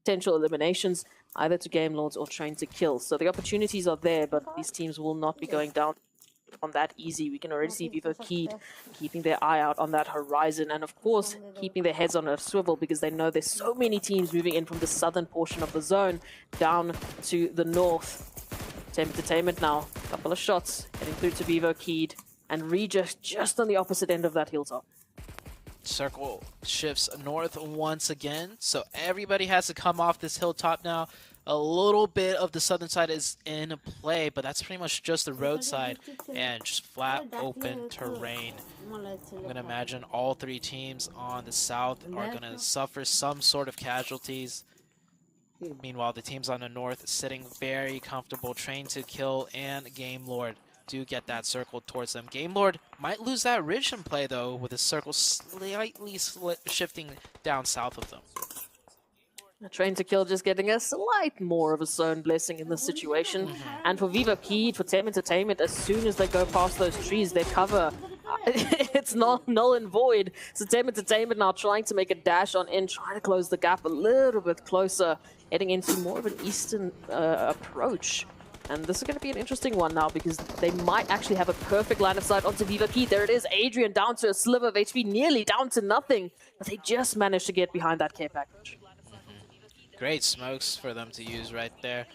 Potential eliminations, either to Game Lords or Train to Kill. So the opportunities are there, but these teams will not be going down on that easy. We can already see Vivo Keed keeping their eye out on that horizon, and of course keeping their heads on a swivel because they know there's so many teams moving in from the southern portion of the zone down to the north. Entertainment now, couple of shots heading through to Vivo Keed, and Reject just on the opposite end of that hilltop. Circle shifts north once again, so everybody has to come off this hilltop now. A little bit of the southern side is in play, but that's pretty much just the roadside and just flat open terrain. I'm going to imagine all three teams on the south are going to suffer some sort of casualties. Meanwhile, the teams on the north sitting very comfortable. Train to Kill and Game Lord do get that circle towards them. Game Lord might lose that ridge in play, though, with his circle slightly shifting down south of them. Train to Kill just getting a slight more of a zone blessing in this situation. And for Vivo Keed, for Tem Entertainment, as soon as they go past those trees, their cover, it's not null and void. So Tem Entertainment now trying to make a dash on in, trying to close the gap a little bit closer, heading into more of an eastern approach. And this is going to be an interesting one now because they might actually have a perfect line of sight onto Viva Keed. There it is, Adrian down to a sliver of HP, nearly down to nothing. But they just managed to get behind that care package. Great smokes for them to use right there.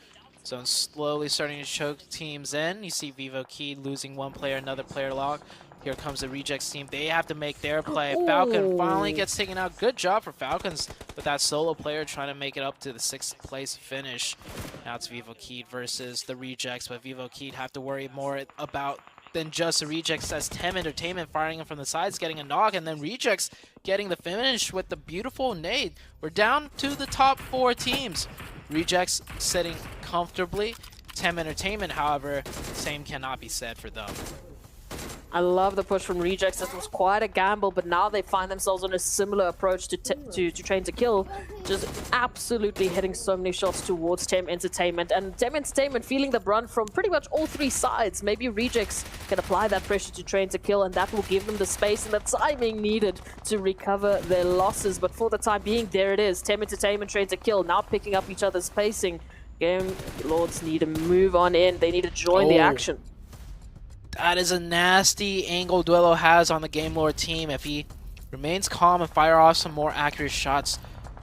So slowly starting to choke teams in. You see Vivo Keed losing one player, another player lock. Here comes the Rejects team. They have to make their play. Ooh. Falcon finally gets taken out. Good job for Falcons with that solo player trying to make it up to the 6th place finish. Now it's Vivo Keed versus the Rejects, but Vivo Keed have to worry more about than just the Rejects as Tem Entertainment firing him from the sides, getting a knock, and then Rejects getting the finish with the beautiful nade. We're down to the top 4 teams. Rejects sitting comfortably. Tem Entertainment, however, same cannot be said for them. I love the push from Rejects. That was quite a gamble, but now they find themselves on a similar approach to Train to Kill, just absolutely hitting so many shots towards Tem Entertainment. And Tem Entertainment feeling the brunt from pretty much all 3 sides. Maybe Rejects can apply that pressure to Train to Kill, and that will give them the space and the timing needed to recover their losses. But for the time being, there it is. Tem Entertainment, Train to Kill, now picking up each other's pacing. Game Lords need to move on in. They need to join the action. That is a nasty angle Duelo has on the Game Lord team. If he remains calm and fire off some more accurate shots,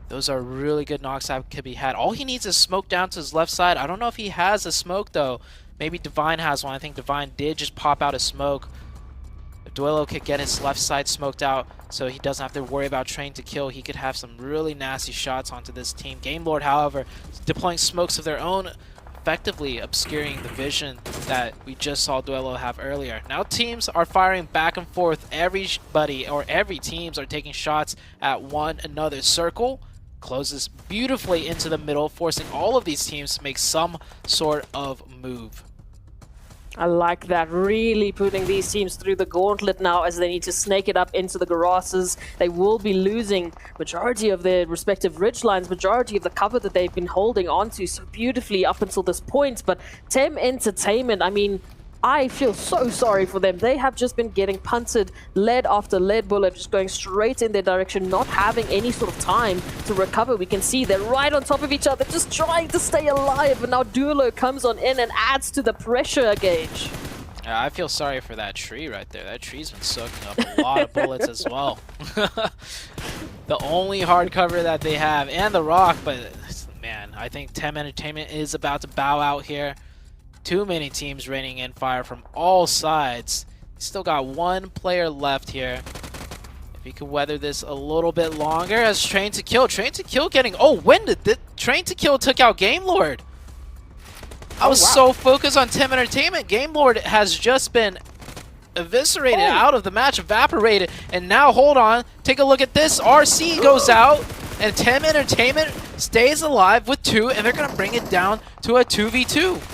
those are really good knocks that could be had. All he needs is smoke down to his left side. I don't know if he has a smoke, though. Maybe Divine has one. I think Divine did just pop out a smoke. If Duelo could get his left side smoked out so he doesn't have to worry about Train to Kill, he could have some really nasty shots onto this team. Game Lord, however, deploying smokes of their own, effectively obscuring the vision that we just saw Duelo have earlier. Now teams are firing back and forth. Everybody or every teams are taking shots at one another. Circle closes beautifully into the middle, forcing all of these teams to make some sort of move. I like that, really putting these teams through the gauntlet now as they need to snake it up into the grasses. They will be losing majority of their respective ridge lines, majority of the cover that they've been holding onto so beautifully up until this point. But Tem Entertainment, I mean, I feel so sorry for them. They have just been getting punted lead after lead bullet, just going straight in their direction, not having any sort of time to recover. We can see they're right on top of each other, just trying to stay alive. And now Duelo comes on in and adds to the pressure gauge. Yeah, I feel sorry for that tree right there. That tree's been soaking up a lot of bullets as well. The only hard cover that they have, and the rock, but man, I think Tem Entertainment is about to bow out here. Too many teams raining in fire from all sides. Still got one player left here. If he could weather this a little bit longer as Train to Kill. Train to Kill getting... Oh, when did the Train to Kill took out Game Lord? I was so focused on Tem Entertainment. Game Lord has just been eviscerated out of the match, evaporated. And now, hold on. Take a look at this. RC goes out. And Tem Entertainment stays alive with 2. And they're going to bring it down to a 2v2.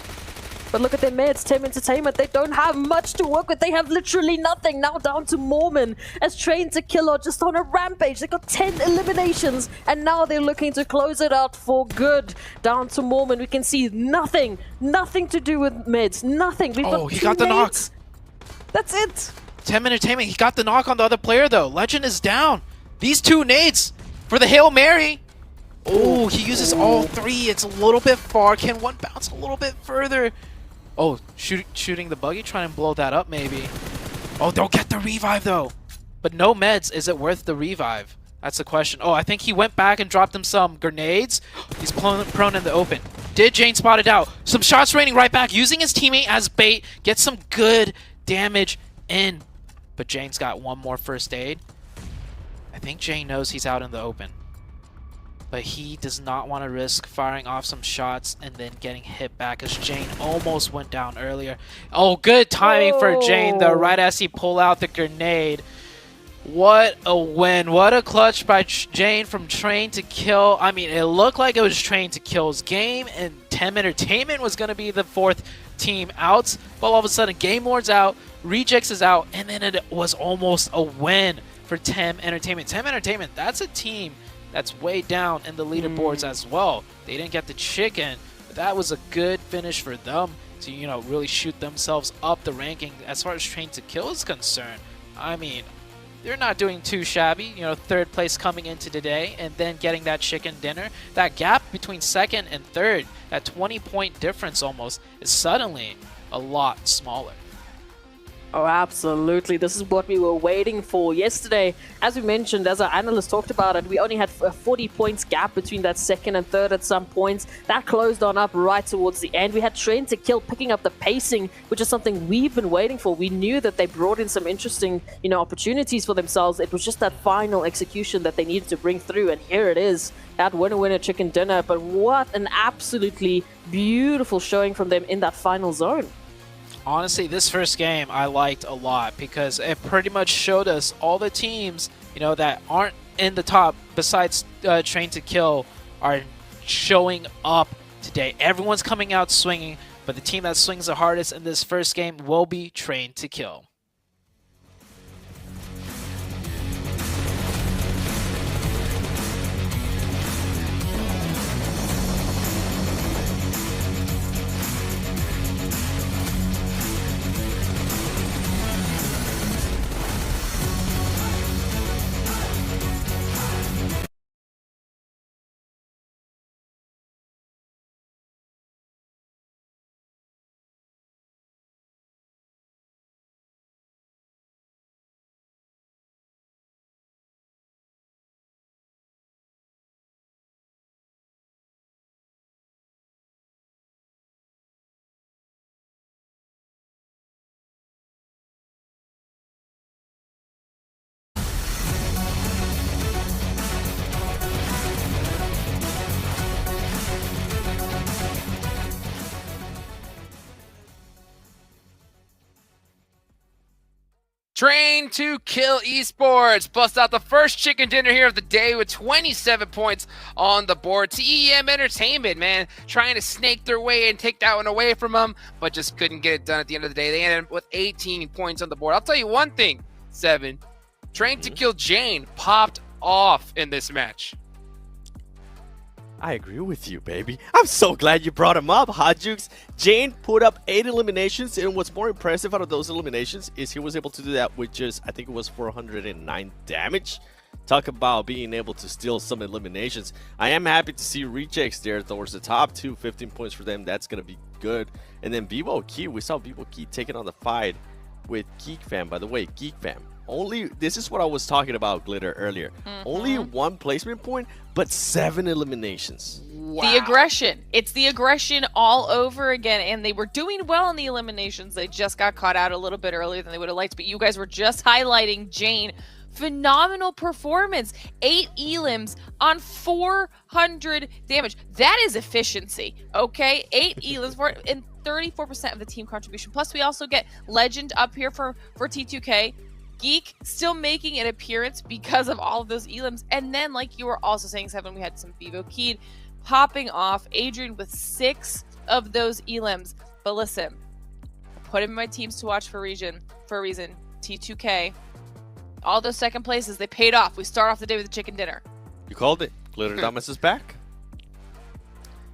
But look at their meds, Tem Entertainment. They don't have much to work with. They have literally nothing. Now down to Mormon as Train to Kill are just on a rampage. They got 10 eliminations, and now they're looking to close it out for good. Down to Mormon, we can see nothing to do with meds. Nothing. We've got he got the knock. That's it. Tem Entertainment, he got the knock on the other player though. Legend is down. These 2 nades for the Hail Mary. Oh, he uses all 3. It's a little bit far. Can one bounce a little bit further? Oh, shooting the buggy, trying to blow that up maybe. Oh, they'll get the revive though. But no meds. Is it worth the revive? That's the question. Oh, I think he went back and dropped him some grenades. He's prone in the open. Did Jane spot it out? Some shots raining right back, using his teammate as bait. Gets some good damage in. But Jane's got one more first aid. I think Jane knows he's out in the open. But he does not want to risk firing off some shots and then getting hit back, as Jane almost went down earlier. Oh, good timing for Jane, though, right as he pulled out the grenade. What a win. What a clutch by Jane from Train to Kill. I mean, it looked like it was Train to Kill's game, and Tem Entertainment was going to be the 4th team out. But all of a sudden, Game Lord's out, Rejects is out, and then it was almost a win for Tem Entertainment. Tem Entertainment, that's a team that's way down in the leaderboards as well. They didn't get the chicken, but that was a good finish for them to, you know, really shoot themselves up the ranking as far as Train to Kill is concerned. I mean, they're not doing too shabby, you know, 3rd place coming into today and then getting that chicken dinner. That gap between 2nd and 3rd, that 20-point difference almost, is suddenly a lot smaller. Oh, absolutely. This is what we were waiting for. Yesterday, as we mentioned, as our analyst talked about it, we only had a 40 points gap between that 2nd and 3rd at some points. That closed on up right towards the end. We had Train to Kill picking up the pacing, which is something we've been waiting for. We knew that they brought in some interesting, you know, opportunities for themselves. It was just that final execution that they needed to bring through, and here it is. That winner chicken dinner. But what an absolutely beautiful showing from them in that final zone. Honestly, this first game I liked a lot because it pretty much showed us all the teams, you know, that aren't in the top besides Train to Kill are showing up today. Everyone's coming out swinging, but the team that swings the hardest in this first game will be Train to Kill. Train to Kill Esports busts out the first chicken dinner here of the day with 27 points on the board. TEM Entertainment, man, trying to snake their way and take that one away from them, but just couldn't get it done at the end of the day. They ended up with 18 points on the board. I'll tell you one thing, Seven. Train to Kill Jane popped off in this match. I agree with you, baby. I'm so glad you brought him up, Hot Jukes. Jane put up 8 eliminations, and what's more impressive out of those eliminations is he was able to do that with just, I think it was 409 damage. Talk about being able to steal some eliminations. I am happy to see Rejects there towards the top 2, 15 points for them. That's going to be good. And then Vivo Key, we saw Vivo Key taking on the fight with Geek Fam. By the way, Geek Fam. This is what I was talking about, Glitter, earlier. Only 1 placement point, but 7 eliminations. Wow. The aggression. It's the aggression all over again, and they were doing well in the eliminations. They just got caught out a little bit earlier than they would have liked, but you guys were just highlighting Jane. Phenomenal performance. 8 elims on 400 damage. That is efficiency, okay? 8 elims and 34% of the team contribution. Plus, we also get Legend up here for T2K. Geek still making an appearance because of all of those elims. And then, like you were also saying, Seven, we had some Vivo Keyed popping off. Adrian with 6 of those elims. But listen, I put him in my teams to watch for a reason. T2K. All those second places, they paid off. We start off the day with a chicken dinner. You called it. Glitter Damas is back.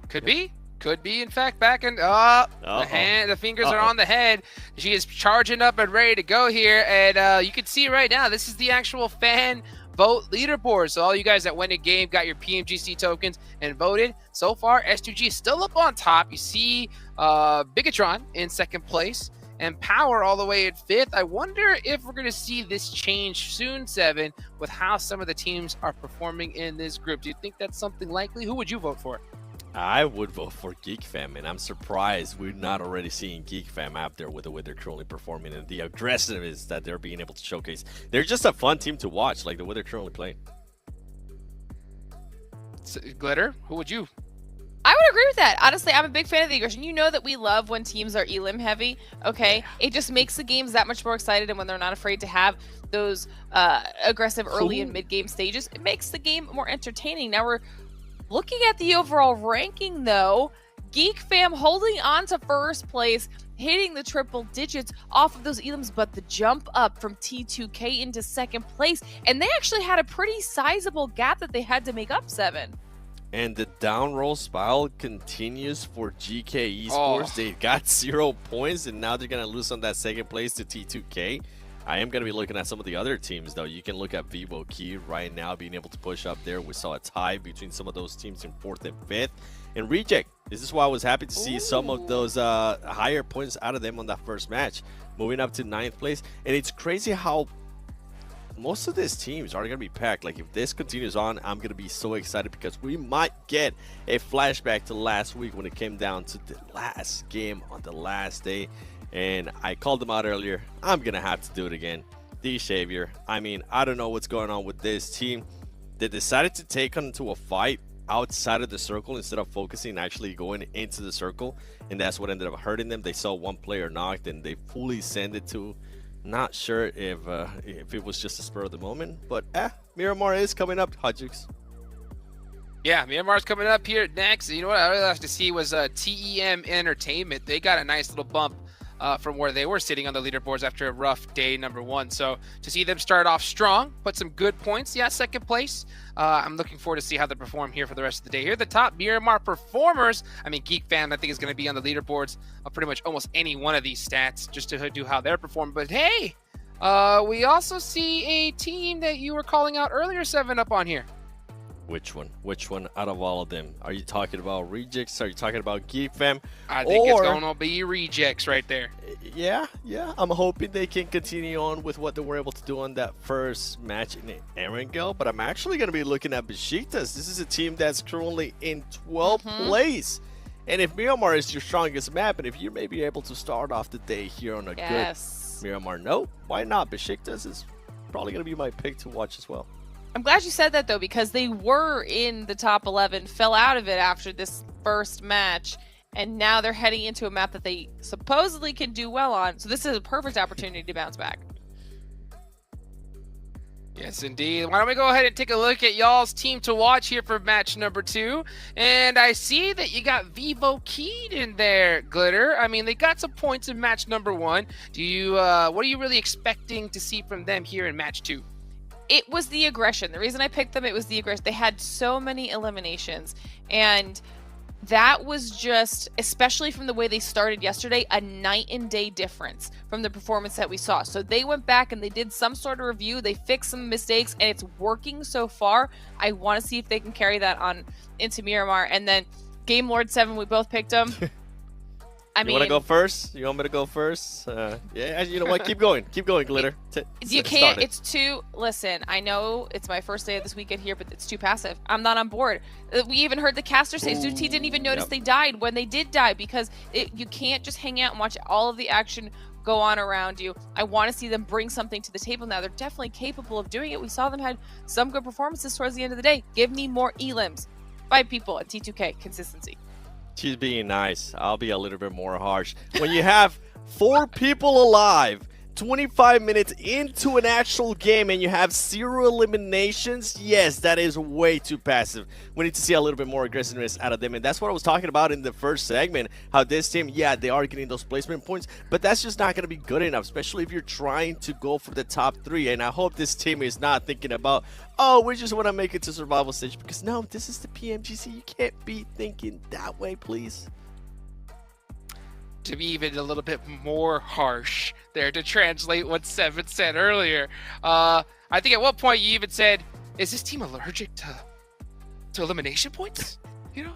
Could be. Could be, in fact, back in the fingers are on the head. She is charging up and ready to go here, and you can see right now this is the actual fan vote leaderboard. So all you guys that went in game, got your PMGC tokens, and voted, so far, S2G is still up on top. You see Bigatron in second place, and Power all the way at 5th. I wonder if we're going to see this change soon, Seven, with how some of the teams are performing in this group. Do you think that's something likely? Who would you vote for? I would vote for Geek Fam, and I'm surprised we're not already seeing Geek Fam out there with the way they're currently performing and the aggressiveness that they're being able to showcase. They're just a fun team to watch, like the way they're currently playing. Glitter, who would you? I would agree with that. Honestly, I'm a big fan of the aggression. You know that we love when teams are elim heavy, okay? It just makes the games that much more excited, and when they're not afraid to have those aggressive early and mid-game stages, it makes the game more entertaining. Now we're looking at the overall ranking, though. Geek Fam holding on to first place, hitting the triple digits off of those elims, but the jump up from T2K into second place, and they actually had a pretty sizable gap that they had to make up, Seven. And the down roll spiral continues for GK Esports. They got 0 points, and now they're going to lose on that second place to T2K. I am going to be looking at some of the other teams, though. You can look at Vivo Key right now being able to push up there. We saw a tie between some of those teams in 4th and 5th. And Reject, this is why I was happy to see some of those higher points out of them on that first match, moving up to 9th place. And it's crazy how most of these teams are going to be packed. Like, if this continues on, I'm going to be so excited because we might get a flashback to last week when it came down to the last game on the last day. And I called them out earlier. I'm going to have to do it again. D-Savior. I mean, I don't know what's going on with this team. They decided to take onto a fight outside of the circle instead of focusing actually going into the circle. And that's what ended up hurting them. They saw one player knocked and they fully sent it to. Not sure if it was just a spur of the moment. But Miramar is coming up, Hajux. Yeah, Myanmar's coming up here next. You know what I really have to see was TEM Entertainment. They got a nice little bump from where they were sitting on the leaderboards after a rough day number 1. So to see them start off strong, put some good points, yeah, second place. I'm looking forward to see how they perform here for the rest of the day. Here are the top Miramar performers. I mean, Geek Fam, I think, is going to be on the leaderboards of pretty much almost any one of these stats just to do how they're performing. But hey, we also see a team that you were calling out earlier, 7 up on here. Which one? Which one out of all of them? Are you talking about Rejects? Are you talking about Geek Fam? I think it's going to be Rejects right there. Yeah. I'm hoping they can continue on with what they were able to do on that first match in Erangel, but I'm actually going to be looking at Besiktas. This is a team that's currently in 12th place. And if Miramar is your strongest map, and if you may be able to start off the day here on a good Miramar note, why not? Besiktas is probably going to be my pick to watch as well. I'm glad you said that, though, because they were in the top 11, fell out of it after this first match, and now they're heading into a map that they supposedly can do well on. So this is a perfect opportunity to bounce back. Yes, indeed. Why don't we go ahead and take a look at y'all's team to watch here for match number 2. And I see that you got Vivo Keyed in there, Glitter. I mean, they got some points in match number 1. Do you, what are you really expecting to see from them here in match 2? It was the aggression. The reason I picked them, it was the aggression. They had so many eliminations, and that was just, especially from the way they started yesterday, a night and day difference from the performance that we saw. So they went back and they did some sort of review. They fixed some mistakes, and it's working so far. I want to see if they can carry that on into Miramar. And then Game Lord 7, we both picked them. You want to go first? You want me to go first? Yeah, you know what? Keep going. Keep going, Glitter. You can't. It's too. Listen, I know it's my first day of this weekend here, but it's too passive. I'm not on board. We even heard the caster say Zuti didn't even notice they died when they did die because you can't just hang out and watch all of the action go on around you. I want to see them bring something to the table now. They're definitely capable of doing it. We saw them had some good performances towards the end of the day. Give me more elims. 5 people at T2K. Consistency. She's being nice. I'll be a little bit more harsh. When you have 4 people alive, 25 minutes into an actual game, and you have 0 eliminations, yes, that is way too passive. We need to see a little bit more aggressiveness out of them, and that's what I was talking about in the first segment, how this team, yeah, they are getting those placement points, but that's just not going to be good enough, especially if you're trying to go for the top 3, and I hope this team is not thinking about, oh, we just want to make it to survival stage, because no, this is the PMGC. You can't be thinking that way, please. to be even a little bit more harsh there to translate what Seven said earlier. I think at one point you even said, "Is this team allergic to elimination points?" You know,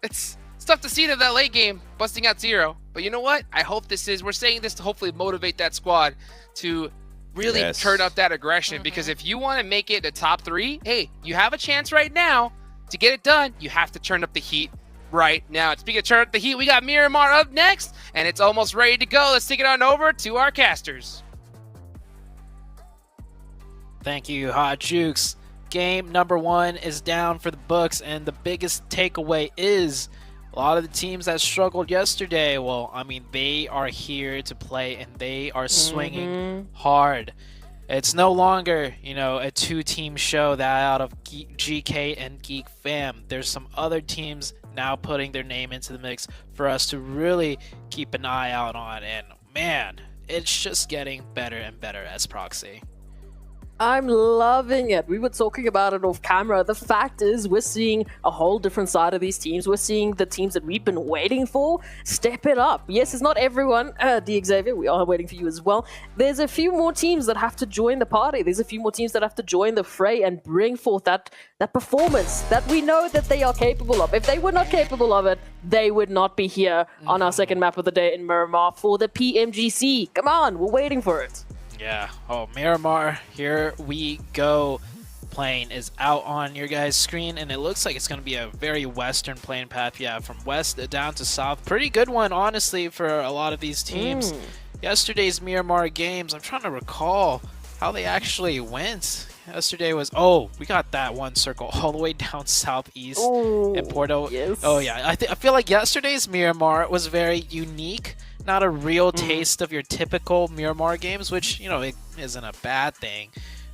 it's tough to see them that late game busting out 0. But you know what? I hope we're saying this to hopefully motivate that squad to really turn up that aggression. Because if you want to make it the top 3, hey, you have a chance right now to get it done. You have to turn up the heat right now. And speaking of turn up the heat, we got Miramar up next, and it's almost ready to go. Let's take it on over to our casters. Thank you, Hot Jukes. Game number 1 is down for the books, and the biggest takeaway is a lot of the teams that struggled yesterday, well, I mean, they are here to play, and they are swinging hard. It's no longer, you know, a 2-team show that out of GK and Geek Fam. There's some other teams now putting their name into the mix for us to really keep an eye out on. And man, it's just getting better and better as Proxy. I'm loving it. We were talking about it off camera. The fact is, we're seeing a whole different side of these teams. We're seeing the teams that we've been waiting for step it up. Yes, it's not everyone. D. Xavier, we are waiting for you as well. There's a few more teams that have to join the party. There's a few more teams that have to join the fray and bring forth that performance that we know that they are capable of. If they were not capable of it, they would not be here on our second map of the day in Miramar for the Pmgc. Come on, we're waiting for it. Yeah. Oh, Miramar, here we go. Plane is out on your guys' screen, and it looks like it's going to be a very western plane path. Yeah, from west down to south. Pretty good one, honestly, for a lot of these teams. Yesterday's Miramar games, I'm trying to recall how they actually went. Yesterday was, we got that one circle all the way down southeast in Porto. Yes. Oh, yeah. I feel like yesterday's Miramar was very unique. Not a real taste of your typical Miramar games, which, you know, it isn't a bad thing.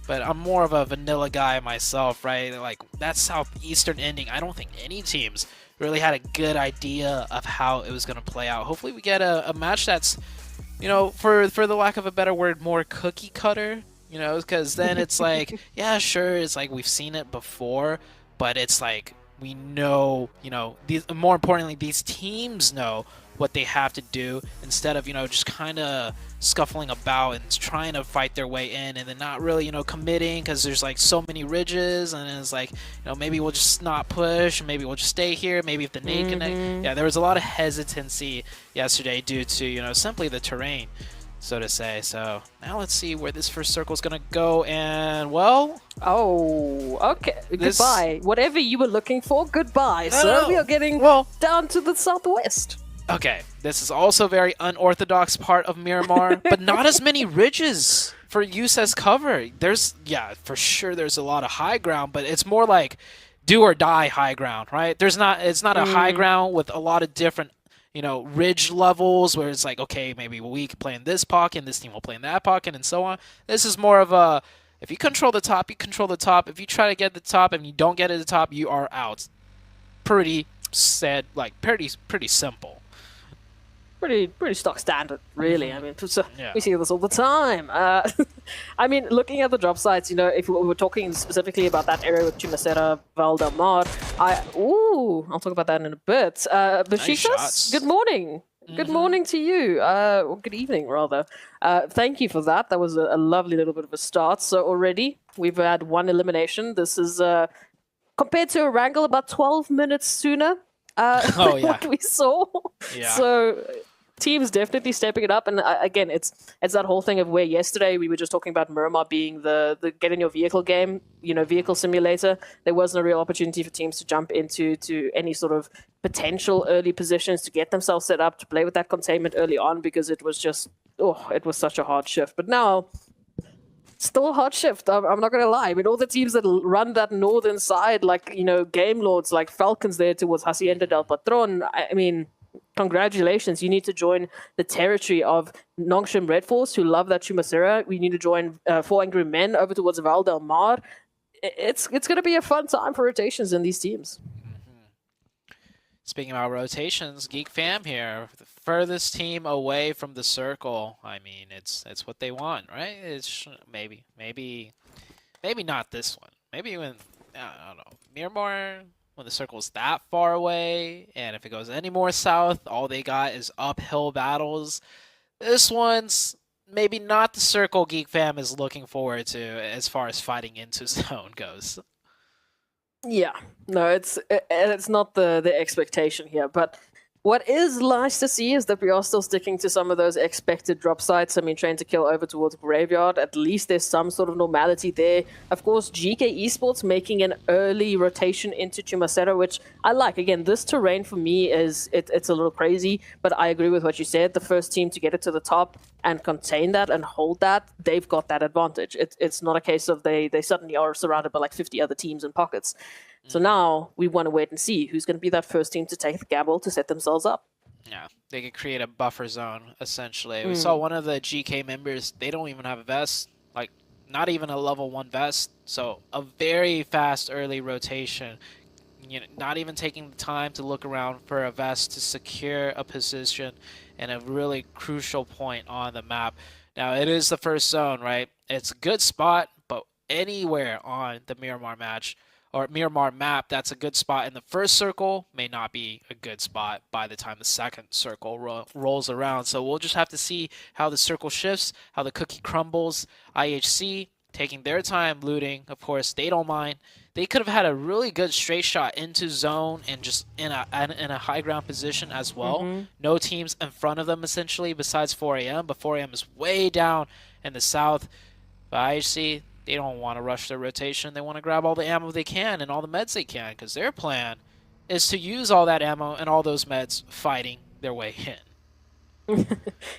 But I'm more of a vanilla guy myself, right? Like, that southeastern ending, I don't think any teams really had a good idea of how it was going to play out. Hopefully we get a match that's, you know, for the lack of a better word, more cookie cutter, you know, because then it's like, yeah, sure, it's like we've seen it before, but it's like we know, you know, more importantly, these teams know what they have to do instead of, you know, just kind of scuffling about and trying to fight their way in and then not really, you know, committing because there's like so many ridges, and it's like, you know, maybe we'll just not push, maybe we'll just stay here, maybe if the nade connect. Yeah, there was a lot of hesitancy yesterday due to, you know, simply the terrain, so to say. So now let's see where this first circle is gonna go, and well, okay, goodbye. Whatever you were looking for, goodbye. So we are getting down to the southwest. Okay, this is also a very unorthodox part of Miramar, but not as many ridges for use as cover. There's, yeah, for sure there's a lot of high ground, but it's more like do or die high ground, right? It's not a high ground with a lot of different, you know, ridge levels where it's like, okay, maybe we can play in this pocket and this team will play in that pocket and so on. This is more of a, if you control the top, you control the top. If you try to get the top and you don't get at the top, you are out. Pretty sad, like pretty simple. Pretty stock standard, really. I mean, we see this all the time. I mean, looking at the drop sites, you know, if we were talking specifically about that area with Chumacera, Val del Mar, I'll talk about that in a bit. Bashitas, nice, good morning. Good morning to you, or good evening, rather. Thank you for that. That was a lovely little bit of a start. So already, we've had one elimination. This is, compared to a wrangle, about 12 minutes sooner than what we saw. Yeah. So teams definitely stepping it up, and again, it's that whole thing of where yesterday we were just talking about Miramar being the get in your vehicle game, you know, vehicle simulator. There wasn't a real opportunity for teams to jump into any sort of potential early positions to get themselves set up to play with that containment early on, because it was just it was such a hard shift. But now, still a hard shift. I'm not going to lie. I mean, all the teams that run that northern side, like, you know, Game Lords, like Falcons there towards Hacienda del Patron, I mean, congratulations. You need to join the territory of Nongshim Red Force, who love that Chumacera. We need to join Four Angry Men over towards Val del Mar. It's going to be a fun time for rotations in these teams. Speaking about rotations, Geek Fam here, the furthest team away from the circle. I mean, it's what they want, right? It's maybe not this one. Maybe even, I don't know, Miramar. when the circle's that far away, and if it goes any more south, all they got is uphill battles. This one's maybe not the circle Geek Fam is looking forward to as far as fighting into zone goes. Yeah, no, it's not the expectation here, but what is nice to see is that we are still sticking to some of those expected drop sites. I mean, Train to Kill over towards Graveyard, at least there's some sort of normality there. Of course, GK Esports making an early rotation into Chumacero, which I like. Again, this terrain for me is, it's a little crazy, but I agree with what you said. The first team to get it to the top and contain that and hold that, they've got that advantage. It's not a case of they suddenly are surrounded by like 50 other teams in pockets. So now we want to wait and see who's going to be that first team to take the gamble to set themselves up. Yeah, they could create a buffer zone, essentially. We saw one of the GK members, they don't even have a vest, like not even a level 1 vest. So a very fast early rotation, you know, not even taking the time to look around for a vest to secure a position in a really crucial point on the map. Now, it is the first zone, right? It's a good spot, but anywhere on the Miramar match, or Miramar map, that's a good spot in the first circle, may not be a good spot by the time the second circle rolls around. So we'll just have to see how the circle shifts, how the cookie crumbles. IHC taking their time looting, of course, they don't mind. They could have had a really good straight shot into zone and just in a high ground position as well. No teams in front of them, essentially, besides 4AM, but 4AM is way down in the south. But IHC, they don't want to rush their rotation. They want to grab all the ammo they can and all the meds they can, because their plan is to use all that ammo and all those meds fighting their way in.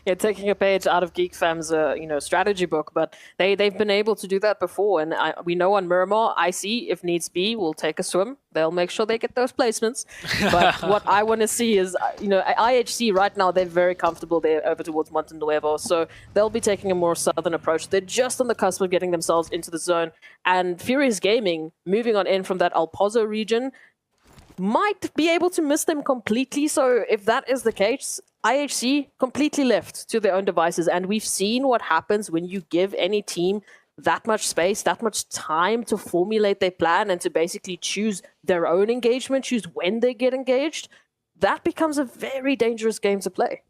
Yeah, taking a page out of Geek Fam's strategy book, but they've been able to do that before, and we know on Miramar, IC, if needs be, will take a swim. They'll make sure they get those placements. But what I want to see is, IHC right now, they're very comfortable there over towards Monte Nuevo, so they'll be taking a more southern approach. They're just on the cusp of getting themselves into the zone, and Furious Gaming, moving on in from that El Pozo region, might be able to miss them completely. So if that is the case, IHC completely left to their own devices, and we've seen what happens when you give any team that much space, that much time to formulate their plan and to basically choose their own engagement, choose when they get engaged. That becomes a very dangerous game to play.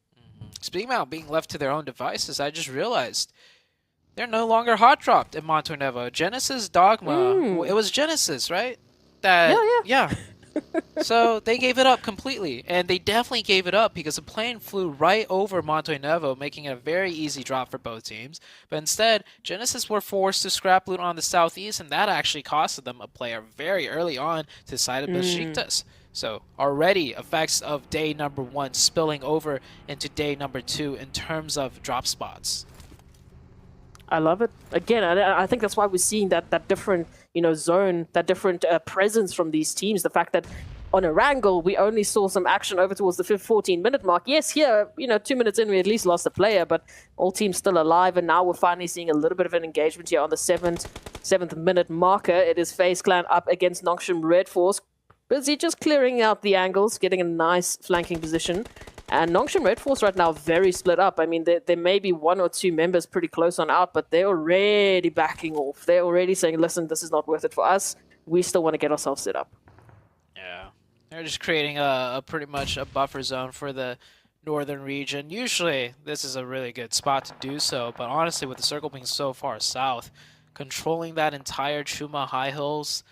Speaking about being left to their own devices, I just realized they're no longer hot dropped in Monte Nuevo. Genesis Dogma, it was Genesis, right? Yeah. So they gave it up completely, and they definitely gave it up because the plane flew right over Monte Nuevo, making it a very easy drop for both teams. But instead, Genesis were forced to scrap loot on the southeast, and that actually costed them a player very early on to the side of Besiktas. So already effects of day number 1 spilling over into day number 2 in terms of drop spots. I love it. Again, I think that's why we're seeing that different, zone, that different presence from these teams. The fact that on Erangel, we only saw some action over towards the 14-minute mark. Yes, here, 2 minutes in, we at least lost a player, but all teams still alive, and now we're finally seeing a little bit of an engagement here on the 7th minute marker. It is FaZe Clan up against Nongshim Red Force. Busy just clearing out the angles, getting a nice flanking position. And Nongshim Red Force right now very split up. I mean, there may be 1 or 2 members pretty close on out, but they're already backing off. They're already saying, listen, this is not worth it for us. We still want to get ourselves set up. Yeah. They're just creating a pretty much a buffer zone for the northern region. Usually, this is a really good spot to do so, but honestly, with the circle being so far south, controlling that entire Chuma high hills,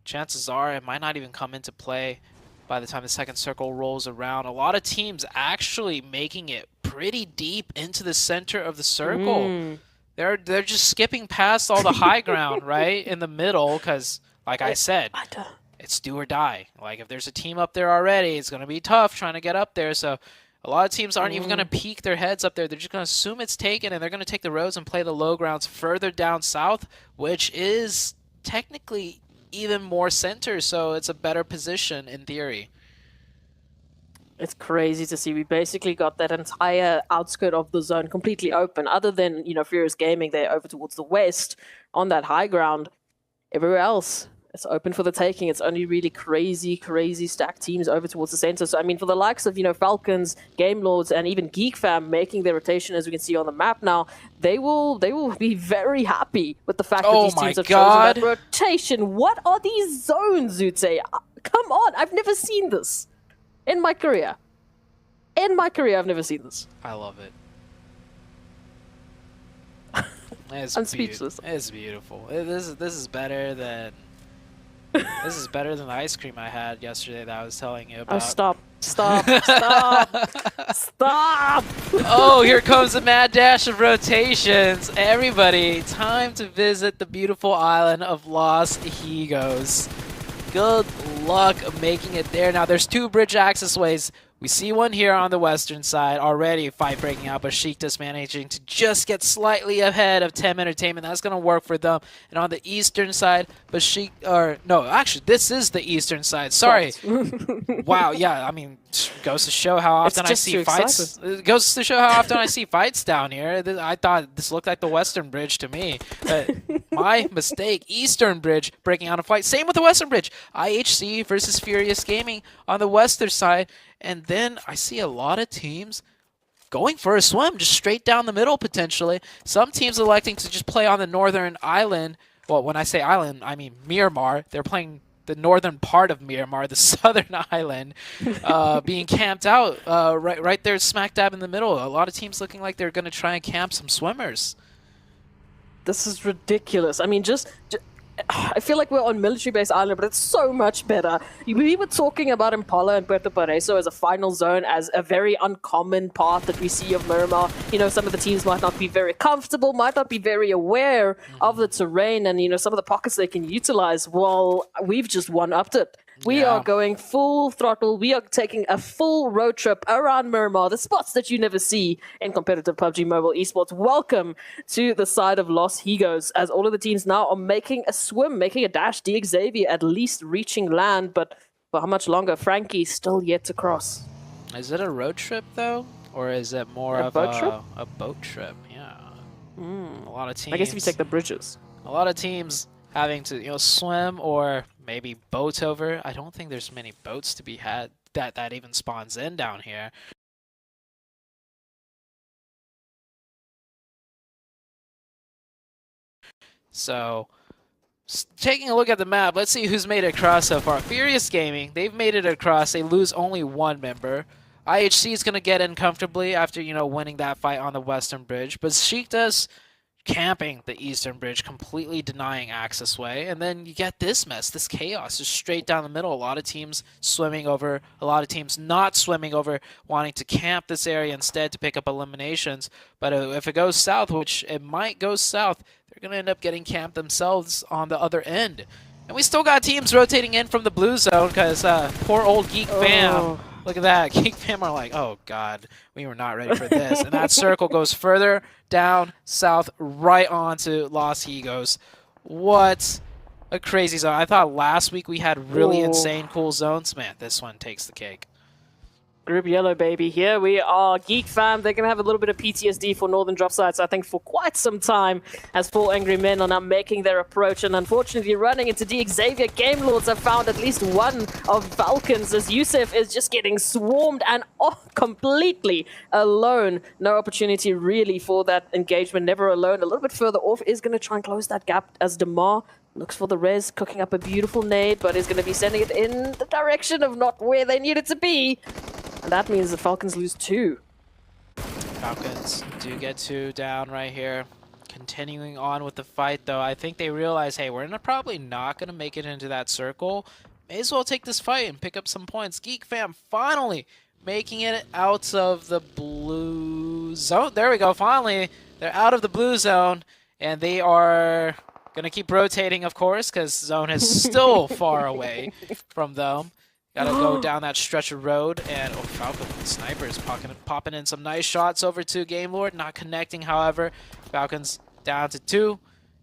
chances are it might not even come into play by the time the second circle rolls around. A lot of teams actually making it pretty deep into the center of the circle. They're just skipping past all the high ground, right, in the middle, because, like I said, it's do or die. Like, if there's a team up there already, it's going to be tough trying to get up there. So a lot of teams aren't even going to peek their heads up there. They're just going to assume it's taken, and they're going to take the roads and play the low grounds further down south, which is technically even more center, so it's a better position in theory. It's crazy to see. We basically got that entire outskirt of the zone completely open. Other than, Furious Gaming, they're over towards the west on that high ground. Everywhere else, it's open for the taking. It's only really crazy stacked teams over towards the center. So, I mean, for the likes of, Falcons, Game Lords, and even Geek Fam making their rotation, as we can see on the map now, they will be very happy with the fact that these teams have chosen that rotation. What are these zones, Zute? Come on, I've never seen this in my career. In my career, I've never seen this. I love it. I'm speechless. It's beautiful. This is better than this is better than the ice cream I had yesterday that I was telling you about. Oh, stop. Stop. Stop. Stop. Oh, here comes the mad dash of rotations. Everybody, time to visit the beautiful island of Los Higos. Good luck making it there. Now, there's 2 bridge access ways. We see one here on the western side. Already a fight breaking out, but Sheiktas managing to just get slightly ahead of Tem Entertainment. That's going to work for them. And on the eastern side, no, actually, this is the eastern side. Sorry. Wow, yeah, I mean, goes to show how often I see fights. It goes to show how often I see fights down here. I thought this looked like the western bridge to me. But my mistake. Eastern bridge breaking out a fight. Same with the western bridge. IHC versus Furious Gaming on the western side. And then I see a lot of teams going for a swim, just straight down the middle potentially. Some teams electing to just play on the northern island. Well, when I say island, I mean Miramar. They're playing the northern part of Miramar, the southern island, being camped out right there smack dab in the middle. A lot of teams looking like they're going to try and camp some swimmers. This is ridiculous. I mean, just I feel like we're on military base island, but it's so much better. We were talking about Impala and Puerto Pareso as a final zone, as a very uncommon part that we see of Miramar. You know, some of the teams might not be very comfortable, might not be very aware of the terrain and, you know, some of the pockets they can utilize. Well, we've just one-upped it. We are going full throttle. We are taking a full road trip around Miramar, the spots that you never see in competitive PUBG Mobile esports. Welcome to the side of Los Higos, as all of the teams now are making a swim, making a dash. Xavier at least reaching land, but for how much longer? Frankie still yet to cross. Is it a road trip, though? Or is it more of a boat trip? Yeah. A lot of teams. I guess if you take the bridges. A lot of teams having to, you know, swim or maybe boat over. I don't think there's many boats to be had that even spawns in down here. So, taking a look at the map, let's see who's made it across so far. Furious Gaming, they've made it across. They lose only 1 member. IHC is going to get in comfortably after, you know, winning that fight on the western bridge. But Sheiktas camping the eastern bridge, completely denying access way, and then you get this mess, this chaos, just straight down the middle. A lot of teams swimming over, a lot of teams not swimming over, wanting to camp this area instead to pick up eliminations. But if it goes south, which it might go south, they're going to end up getting camped themselves on the other end. And we still got teams rotating in from the blue zone, because poor old Geek Fam, look at that. Geek Fam are like, oh god, we were not ready for this. And that circle goes further down south, right onto Los Higos. What a crazy zone. I thought last week we had really insane cool zones. Man, this one takes the cake. Group yellow, baby. Here we are. Geek Fam, they're going to have a little bit of PTSD for Northern drop sites, I think, for quite some time, as 4 angry men are now making their approach. And unfortunately, running into Xavier, Game Lords have found at least one of Falcons, as Yusef is just getting swarmed and completely alone. No opportunity really for that engagement, never alone. A little bit further off is going to try and close that gap as Demar looks for the res, cooking up a beautiful nade, but is going to be sending it in the direction of not where they need it to be. And that means the Falcons lose 2. Falcons do get 2 down right here. Continuing on with the fight, though, I think they realize, hey, we're probably not going to make it into that circle. May as well take this fight and pick up some points. Geek Fam finally making it out of the blue zone. There we go, finally. They're out of the blue zone, and they are going to keep rotating, of course, because zone is still far away from them. Gotta go down that stretch of road, and Falcon Sniper is popping in some nice shots over to Game Lord, not connecting, however. Falcon's down to 2,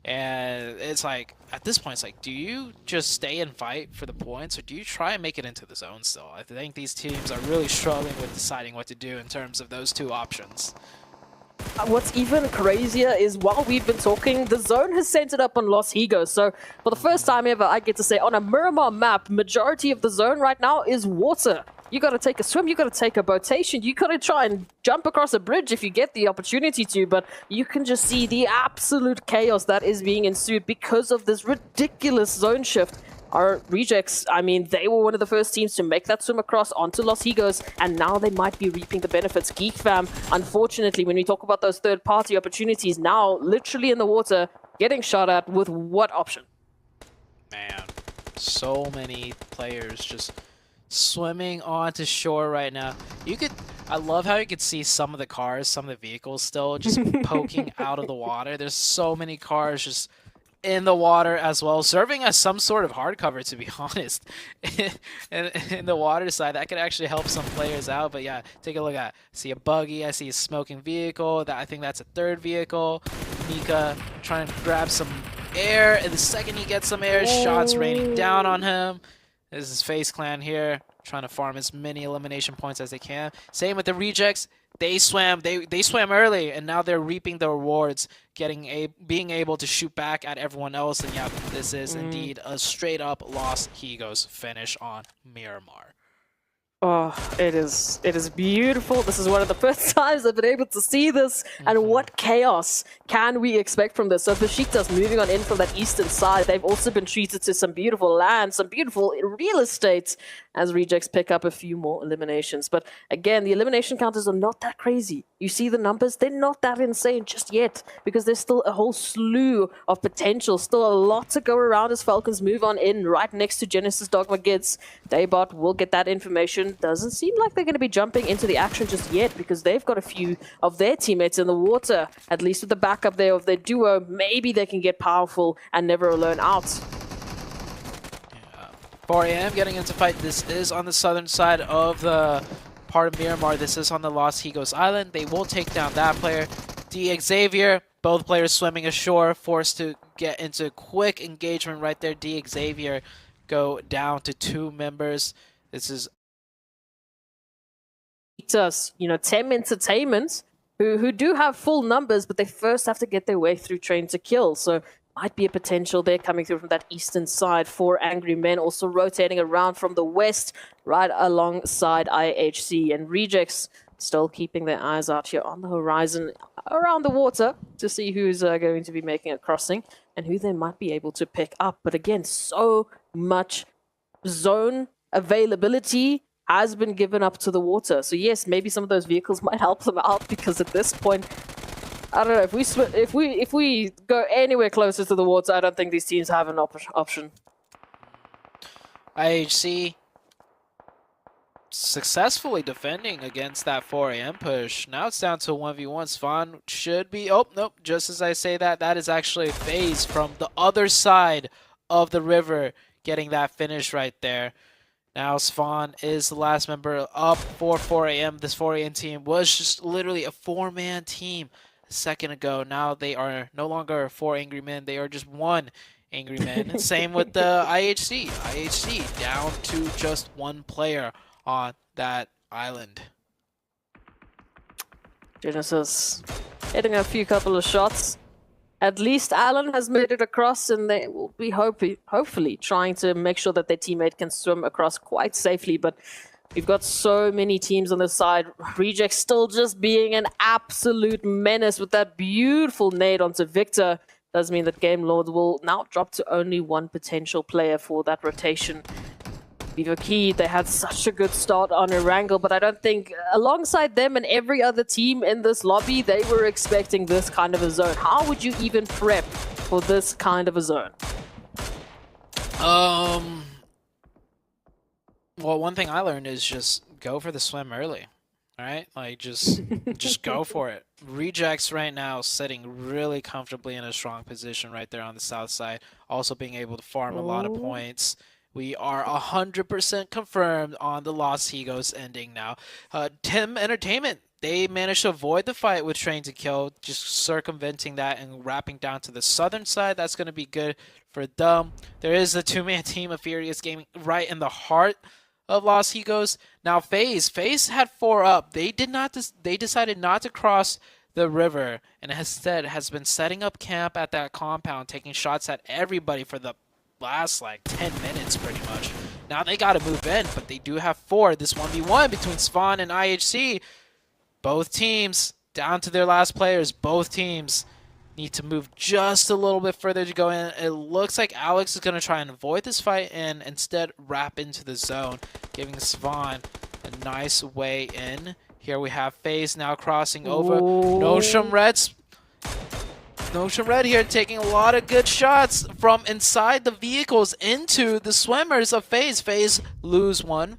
and it's like, at this point, it's like, do you just stay and fight for the points, or do you try and make it into the zone still? I think these teams are really struggling with deciding what to do in terms of those 2 options. What's even crazier is, while we've been talking, the zone has centered up on Los Higos. So for the first time ever, I get to say, on a Miramar map, majority of the zone right now is water. You got to take a swim, you got to take a boatation, you got to try and jump across a bridge if you get the opportunity to, but you can just see the absolute chaos that is being ensued because of this ridiculous zone shift. Our Rejects, I mean, they were one of the first teams to make that swim across onto Los Higos, and now they might be reaping the benefits. Geek Fam, unfortunately, when we talk about those third-party opportunities, now literally in the water, getting shot at with what option? Man, so many players just swimming onto shore right now. I love how you could see some of the cars, some of the vehicles still just poking out of the water. There's so many cars just in the water as well, serving as some sort of hard cover, to be honest. in the water side, that could actually help some players out. But yeah, take a look at, I see a buggy, I see a smoking vehicle. I think that's a third vehicle. Mika trying to grab some air, and the second he gets some air, shots raining down on him. This is FaZe Clan here, trying to farm as many elimination points as they can. Same with the Rejects. They swam early, and now they're reaping the rewards, being able to shoot back at everyone else. And yeah, this is indeed a straight up Los Higos finish on Miramar. Oh, it is beautiful. This is one of the first times I've been able to see this. And what chaos can we expect from this? So Besiktas moving on in from that eastern side. They've also been treated to some beautiful land, some beautiful real estate, as Rejects pick up a few more eliminations. But again, the elimination counters are not that crazy. You see the numbers? They're not that insane just yet, because there's still a whole slew of potential. Still a lot to go around as Falcons move on in right next to Genesis Dogma Gids. Daybot will get that information. Doesn't seem like they're going to be jumping into the action just yet, because they've got a few of their teammates in the water, at least with the backup there of their duo. Maybe they can get powerful and never alone out. 4 a.m. getting into fight. This is on the southern side of the part of Miramar. This is on the Los Higos Island. They will take down that player. Xavier, both players swimming ashore, forced to get into quick engagement right there. Xavier go down to 2 members. This is us, Tem Entertainment, who do have full numbers, but they first have to get their way through Train to Kill. So might be a potential there coming through from that eastern side for Angry Men, also rotating around from the west, right alongside IHC. And Rejects still keeping their eyes out here on the horizon around the water to see who's going to be making a crossing and who they might be able to pick up. But again, so much zone availability has been given up to the water. So yes, maybe some of those vehicles might help them out, because at this point, I don't know, if we go anywhere closer to the water, I don't think these teams have an option. IHC successfully defending against that 4 a.m. push. Now it's down to 1v1. Svan should be... Oh, nope. Just as I say that, that is actually FaZe from the other side of the river getting that finish right there. Now Svan is the last member up for 4 a.m. This 4 a.m. team was just literally a 4-man team a second ago. Now they are no longer 4 angry men. They are just 1 angry man. Same with the IHC. IHC down to just 1 player on that island. Genesis hitting a few couple of shots. At least Alan has made it across, and they will be hopefully trying to make sure that their teammate can swim across quite safely. But we've got so many teams on this side. Reject still just being an absolute menace with that beautiful nade onto Victor. Does mean that Game Lord will now drop to only 1 potential player for that rotation. Vivo Key, they had such a good start on Erangel, but I don't think alongside them and every other team in this lobby, they were expecting this kind of a zone. How would you even prep for this kind of a zone? Well, one thing I learned is just go for the swim early. All right, like just go for it. Rejects right now sitting really comfortably in a strong position right there on the south side, also being able to farm a lot of points. We are 100% confirmed on the Los Higos ending now. Tem Entertainment, they managed to avoid the fight with Train to Kill, just circumventing that and wrapping down to the southern side. That's going to be good for them. There is a 2-man team of Furious Gaming right in the heart of Los Higos. Now FaZe had 4 up. They decided not to cross the river, and instead has been setting up camp at that compound, taking shots at everybody for the last like 10 minutes pretty much. Now they got to move in, but they do have 4. This 1v1 between Svan and IHC. Both teams down to their last players. Both teams need to move just a little bit further to go in. It looks like Alex is going to try and avoid this fight and instead wrap into the zone, giving Svan a nice way in. Here we have FaZe now crossing over. Nosham Red here taking a lot of good shots from inside the vehicles into the swimmers of FaZe. FaZe lose one.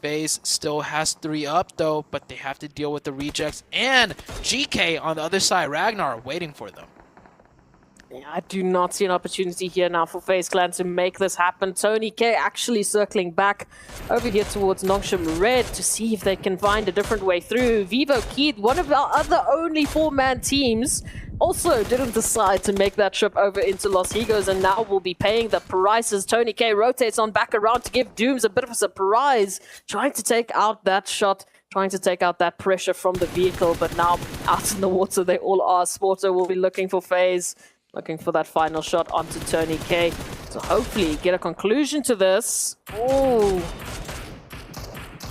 FaZe still has 3 up though, but they have to deal with the rejects and GK on the other side. Ragnar waiting for them. Yeah, I do not see an opportunity here now for FaZe Clan to make this happen. Tony K actually circling back over here towards Nongshim Red to see if they can find a different way through. Vivo Keith, one of our other only 4-man teams, also didn't decide to make that trip over into Los Higos and now will be paying the prices. Tony K rotates on back around to give Dooms a bit of a surprise, trying to take out that shot, trying to take out that pressure from the vehicle, but now out in the water they all are. Sporter will be looking for FaZe, looking for that final shot onto Tony K to hopefully get a conclusion to this. Oh,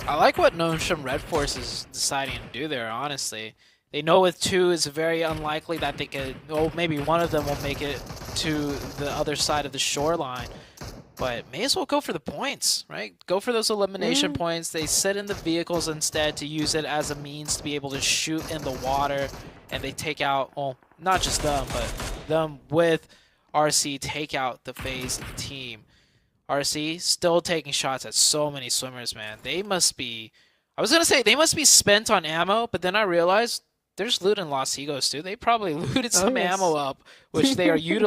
I like what Nosham Red Force is deciding to do there, honestly. They know with 2 it's very unlikely that they could, well, maybe one of them will make it to the other side of the shoreline. But may as well go for the points, right? Go for those elimination points. They sit in the vehicles instead to use it as a means to be able to shoot in the water. And they take out, well, not just them, but them with RC take out the FaZe team. RC still taking shots at so many swimmers, man. They must be, I was going to say they must be spent on ammo, but then I realized there's loot in Los Higos too. They probably looted some ammo up, which they are utilizing.